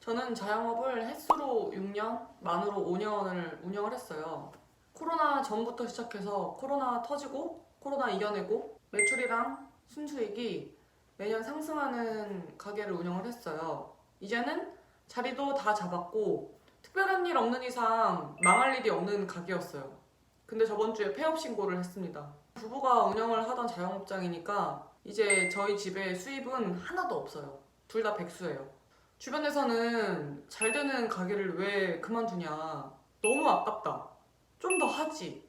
저는 자영업을 횟수로 6년, 만으로 5년을 운영을 했어요. 코로나 전부터 시작해서 코로나 터지고 코로나 이겨내고 매출이랑 순수익이 매년 상승하는 가게를 운영을 했어요. 이제는 자리도 다 잡았고 특별한 일 없는 이상 망할 일이 없는 가게였어요. 근데 저번 주에 폐업 신고를 했습니다. 부부가 운영을 하던 자영업장이니까 이제 저희 집에 수입은 하나도 없어요. 둘 다 백수예요. 주변에서는 잘 되는 가게를 왜 그만두냐, 너무 아깝다, 좀 더 하지,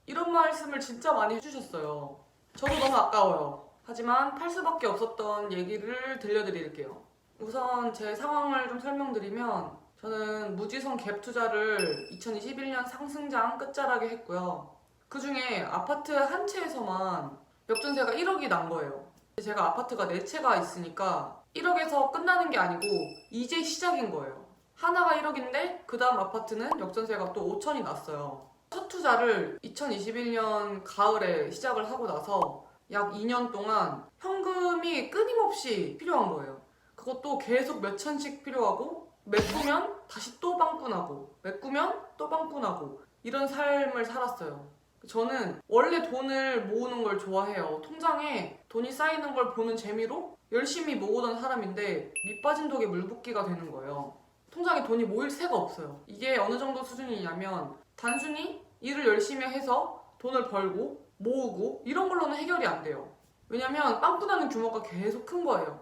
이런 말씀을 진짜 많이 해주셨어요. 저도 너무 아까워요. 하지만 팔 수밖에 없었던 얘기를 들려드릴게요. 우선 제 상황을 좀 설명드리면, 저는 무지성 갭 투자를 2021년 상승장 끝자락에 했고요. 그 중에 아파트 한 채에서만 역전세가 1억이 난 거예요. 제가 아파트가 4채가 있으니까 1억에서 끝나는 게 아니고 이제 시작인 거예요. 하나가 1억인데 그 다음 아파트는 역전세가 또 5천이 났어요. 첫 투자를 2021년 가을에 시작을 하고 나서 약 2년 동안 현금이 끊임없이 필요한 거예요. 그것도 계속 몇 천씩 필요하고, 메꾸면 다시 또 빵꾸나고, 메꾸면 또 빵꾸나고, 이런 삶을 살았어요. 저는 원래 돈을 모으는 걸 좋아해요. 통장에 돈이 쌓이는 걸 보는 재미로 열심히 모으던 사람인데 밑 빠진 독에 물 붓기가 되는 거예요. 통장에 돈이 모일 새가 없어요. 이게 어느 정도 수준이냐면, 단순히 일을 열심히 해서 돈을 벌고 모으고 이런 걸로는 해결이 안 돼요. 왜냐면 빵꾸나는 규모가 계속 큰 거예요.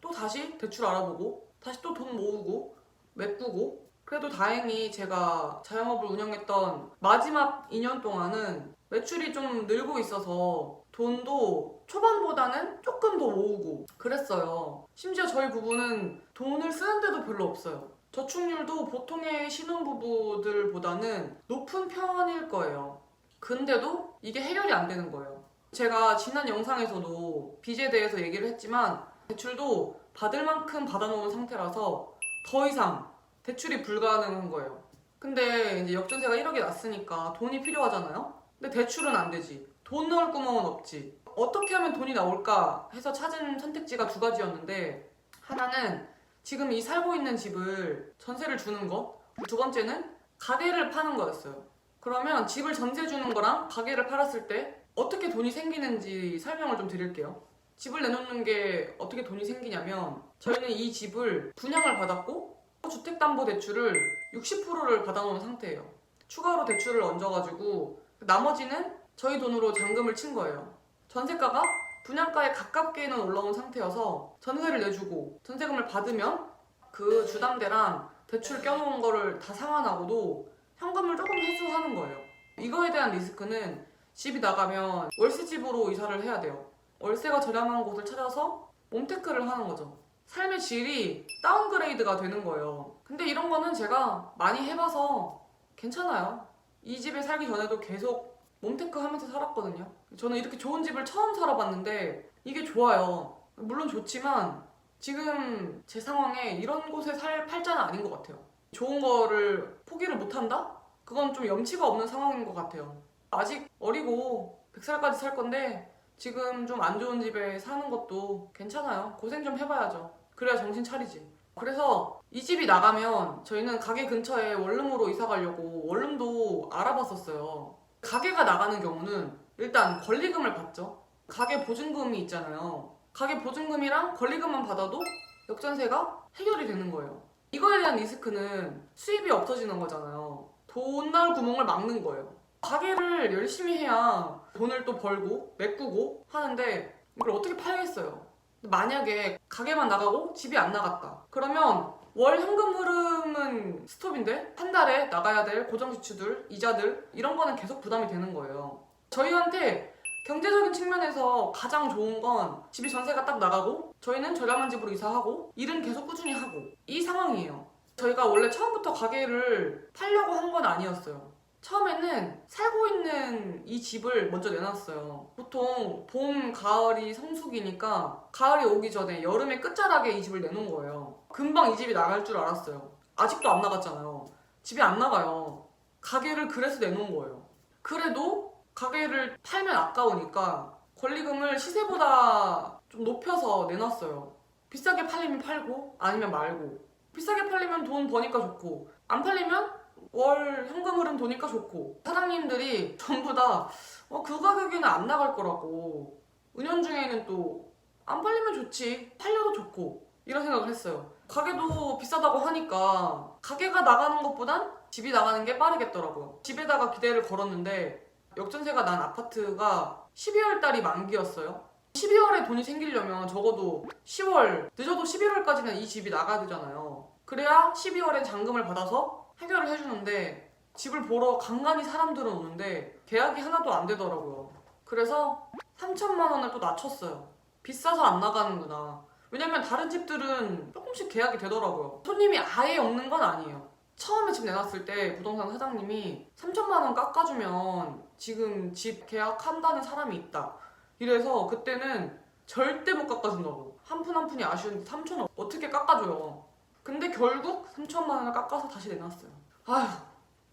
또 다시 대출 알아보고 다시 또 돈 모으고 메꾸고. 그래도 다행히 제가 자영업을 운영했던 마지막 2년 동안은 매출이 좀 늘고 있어서 돈도 초반보다는 조금 더 모으고 그랬어요. 심지어 저희 부부는 돈을 쓰는데도 별로 없어요. 저축률도 보통의 신혼부부들보다는 높은 편일 거예요. 근데도 이게 해결이 안 되는 거예요. 제가 지난 영상에서도 빚에 대해서 얘기를 했지만, 대출도 받을 만큼 받아놓은 상태라서 더 이상 대출이 불가능한 거예요. 근데 이제 역전세가 1억이 났으니까 돈이 필요하잖아요? 근데 대출은 안 되지. 돈 넣을 구멍은 없지. 어떻게 하면 돈이 나올까 해서 찾은 선택지가 두 가지였는데, 하나는 지금 이 살고 있는 집을 전세를 주는 거, 두 번째는 가게를 파는 거였어요. 그러면 집을 전세 주는 거랑 가게를 팔았을 때 어떻게 돈이 생기는지 설명을 좀 드릴게요. 집을 내놓는 게 어떻게 돈이 생기냐면, 저희는 이 집을 분양을 받았고 주택담보대출을 60%를 받아놓은 상태예요. 추가로 대출을 얹어가지고 나머지는 저희 돈으로 잔금을 친 거예요. 전세가가 분양가에 가깝게는 올라온 상태여서 전세를 내주고 전세금을 받으면 그 주담대랑 대출 껴놓은 거를 다 상환하고도 현금을 조금 회수하는 거예요. 이거에 대한 리스크는 집이 나가면 월세집으로 이사를 해야 돼요. 월세가 저렴한 곳을 찾아서 몸테크를 하는 거죠. 삶의 질이 다운그레이드가 되는 거예요. 근데 이런 거는 제가 많이 해봐서 괜찮아요. 이 집에 살기 전에도 계속 몸테크 하면서 살았거든요. 저는 이렇게 좋은 집을 처음 살아봤는데 이게 좋아요. 물론 좋지만 지금 제 상황에 이런 곳에 살 팔자는 아닌 것 같아요. 좋은 거를 포기를 못한다? 그건 좀 염치가 없는 상황인 것 같아요. 아직 어리고 100살까지 살 건데 지금 좀 안 좋은 집에 사는 것도 괜찮아요. 고생 좀 해봐야죠. 그래야 정신 차리지. 그래서 이 집이 나가면 저희는 가게 근처에 원룸으로 이사 가려고 원룸도 알아봤었어요. 가게가 나가는 경우는 일단 권리금을 받죠. 가게 보증금이 있잖아요. 가게 보증금이랑 권리금만 받아도 역전세가 해결이 되는 거예요. 이거에 대한 리스크는 수입이 없어지는 거잖아요. 돈 나올 구멍을 막는 거예요. 가게를 열심히 해야 돈을 또 벌고 메꾸고 하는데 이걸 어떻게 팔겠어요? 만약에 가게만 나가고 집이 안 나갔다. 그러면 월 현금 흐름은 스톱인데 한 달에 나가야 될 고정 지출들, 이자들, 이런 거는 계속 부담이 되는 거예요. 저희한테 경제적인 측면에서 가장 좋은 건 집이 전세가 딱 나가고 저희는 저렴한 집으로 이사하고 일은 계속 꾸준히 하고, 이 상황이에요. 저희가 원래 처음부터 가게를 팔려고 한 건 아니었어요. 처음에는 살고 있는 이 집을 먼저 내놨어요. 보통 봄, 가을이 성수기니까 가을이 오기 전에 여름의 끝자락에 이 집을 내놓은 거예요. 금방 이 집이 나갈 줄 알았어요. 아직도 안 나갔잖아요. 집이 안 나가요. 가게를 그래서 내놓은 거예요. 그래도 가게를 팔면 아까우니까 권리금을 시세보다 좀 높여서 내놨어요. 비싸게 팔리면 팔고 아니면 말고. 비싸게 팔리면 돈 버니까 좋고 안 팔리면 월 현금 흐름 도니까 좋고 사장님들이 전부 다 그 가격에는 안 나갈 거라고 은연중에는 또 안 팔리면 좋지 팔려도 좋고 이런 생각을 했어요. 가게도 비싸다고 하니까 가게가 나가는 것보단 집이 나가는 게 빠르겠더라고요. 집에다가 기대를 걸었는데 역전세가 난 아파트가 12월 달이 만기였어요. 12월에 돈이 생기려면 적어도 10월, 늦어도 11월까지는 이 집이 나가야 되잖아요. 그래야 12월엔 잔금을 받아서 해결을 해주는데 집을 보러 간간히 사람들은 오는데 계약이 하나도 안 되더라고요. 그래서 3천만 원을 또 낮췄어요. 비싸서 안 나가는구나. 왜냐면 다른 집들은 조금씩 계약이 되더라고요. 손님이 아예 없는 건 아니에요. 처음에 집 내놨을 때 부동산 사장님이 3천만 원 깎아주면 지금 집 계약한다는 사람이 있다. 이래서 그때는 절대 못 깎아준다고. 한 푼 한 푼이 아쉬운데 3천 원 어떻게 깎아줘요. 근데 결국 3천만 원을 깎아서 다시 내놨어요. 아휴,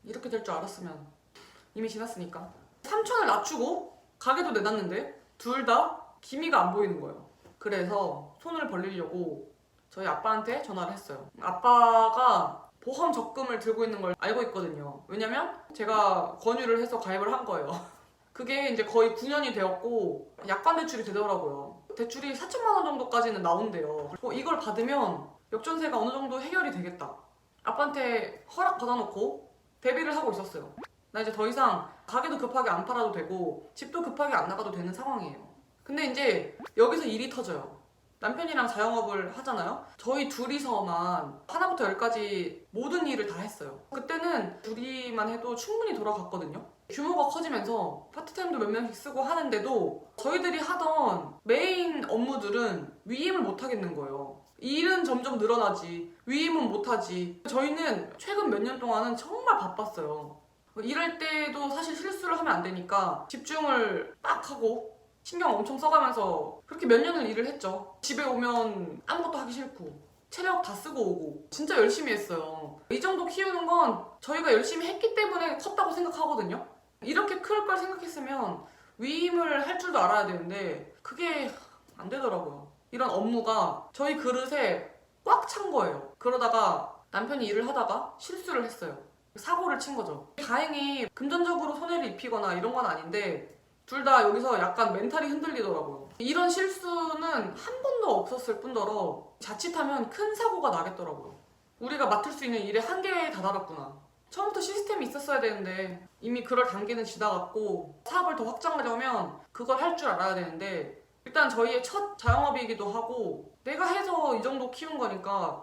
이렇게 될 줄 알았으면 이미 지났으니까. 3천을 낮추고 가게도 내놨는데 둘 다 기미가 안 보이는 거예요. 그래서 손을 벌리려고 저희 아빠한테 전화를 했어요. 아빠가 보험 적금을 들고 있는 걸 알고 있거든요. 왜냐면 제가 권유를 해서 가입을 한 거예요. 그게 이제 거의 9년이 되었고 약관 대출이 되더라고요. 대출이 4천만 원 정도까지는 나온대요. 이걸 받으면 역전세가 어느 정도 해결이 되겠다. 아빠한테 허락 받아놓고 대비를 하고 있었어요. 나 이제 더 이상 가게도 급하게 안 팔아도 되고 집도 급하게 안 나가도 되는 상황이에요. 근데 이제 여기서 일이 터져요. 남편이랑 자영업을 하잖아요. 저희 둘이서만 하나부터 열까지 모든 일을 다 했어요. 그때는 둘이만 해도 충분히 돌아갔거든요. 규모가 커지면서 파트타임도 몇 명씩 쓰고 하는데도 저희들이 하던 메인 업무들은 위임을 못 하겠는 거예요. 일은 점점 늘어나지 위임은 못하지. 저희는 최근 몇 년 동안은 정말 바빴어요. 일할 때도 사실 실수를 하면 안 되니까 집중을 딱 하고 신경 엄청 써가면서 그렇게 몇 년을 일을 했죠. 집에 오면 아무것도 하기 싫고 체력 다 쓰고 오고 진짜 열심히 했어요. 이 정도 키우는 건 저희가 열심히 했기 때문에 컸다고 생각하거든요. 이렇게 클 걸 생각했으면 위임을 할 줄도 알아야 되는데 그게 안 되더라고요. 이런 업무가 저희 그릇에 꽉 찬 거예요. 그러다가 남편이 일을 하다가 실수를 했어요. 사고를 친 거죠. 다행히 금전적으로 손해를 입히거나 이런 건 아닌데 둘 다 여기서 약간 멘탈이 흔들리더라고요. 이런 실수는 한 번도 없었을 뿐더러 자칫하면 큰 사고가 나겠더라고요. 우리가 맡을 수 있는 일의 한계에 다다랐구나. 처음부터 시스템이 있었어야 되는데 이미 그럴 단계는 지나갔고 사업을 더 확장하려면 그걸 할 줄 알아야 되는데 일단 저희의 첫 자영업이기도 하고 내가 해서 이 정도 키운 거니까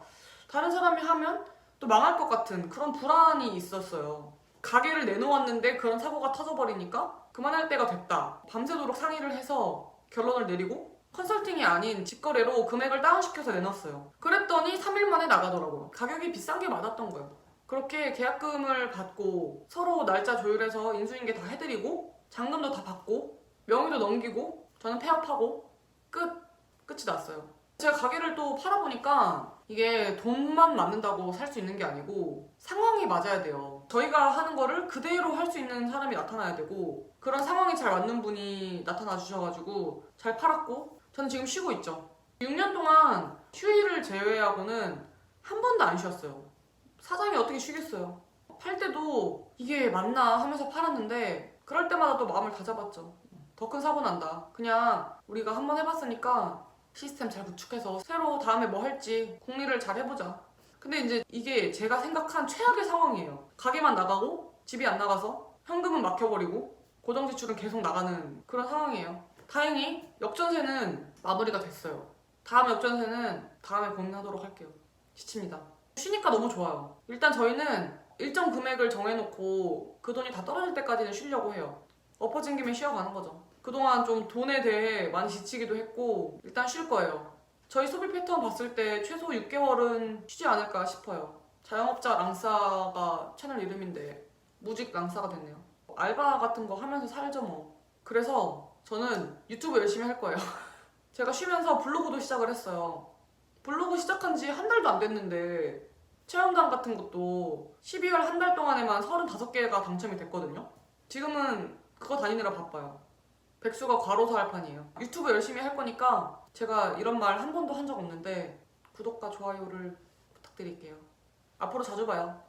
다른 사람이 하면 또 망할 것 같은 그런 불안이 있었어요. 가게를 내놓았는데 그런 사고가 터져버리니까 그만할 때가 됐다. 밤새도록 상의를 해서 결론을 내리고 컨설팅이 아닌 직거래로 금액을 다운시켜서 내놨어요. 그랬더니 3일 만에 나가더라고요. 가격이 비싼 게 맞았던 거예요. 그렇게 계약금을 받고 서로 날짜 조율해서 인수인계 다 해드리고 잔금도 다 받고 명의도 넘기고 저는 폐업하고 끝이 났어요. 제가 가게를 또 팔아보니까 이게 돈만 맞는다고 살 수 있는 게 아니고 상황이 맞아야 돼요. 저희가 하는 거를 그대로 할 수 있는 사람이 나타나야 되고 그런 상황이 잘 맞는 분이 나타나 주셔가지고 잘 팔았고 저는 지금 쉬고 있죠. 6년 동안 휴일을 제외하고는 한 번도 안 쉬었어요. 사장이 어떻게 쉬겠어요. 팔 때도 이게 맞나 하면서 팔았는데 그럴 때마다 또 마음을 다잡았죠. 더 큰 사고 난다. 그냥 우리가 한 번 해봤으니까 시스템 잘 구축해서 새로 다음에 뭐 할지 궁리를 잘 해보자. 근데 이제 이게 제가 생각한 최악의 상황이에요. 가게만 나가고 집이 안 나가서 현금은 막혀버리고 고정지출은 계속 나가는 그런 상황이에요. 다행히 역전세는 마무리가 됐어요. 다음 역전세는 다음에 고민하도록 할게요. 지칩니다. 쉬니까 너무 좋아요. 일단 저희는 일정 금액을 정해놓고 그 돈이 다 떨어질 때까지는 쉬려고 해요. 엎어진 김에 쉬어가는 거죠. 그동안 좀 돈에 대해 많이 지치기도 했고 일단 쉴 거예요. 저희 소비 패턴 봤을 때 최소 6개월은 쉬지 않을까 싶어요. 자영업자 랑싸가 채널 이름인데 무직 랑싸가 됐네요. 알바 같은 거 하면서 살죠 뭐. 그래서 저는 유튜브 열심히 할 거예요. 제가 쉬면서 블로그도 시작을 했어요. 블로그 시작한 지 한 달도 안 됐는데 체험단 같은 것도 12월 한 달 동안에만 35개가 당첨이 됐거든요. 지금은 그거 다니느라 바빠요. 백수가 과로사 할 판이에요. 유튜브 열심히 할 거니까 제가 이런 말 한 번도 한 적 없는데 구독과 좋아요를 부탁드립니다. 부탁드릴게요. 앞으로 자주 봐요.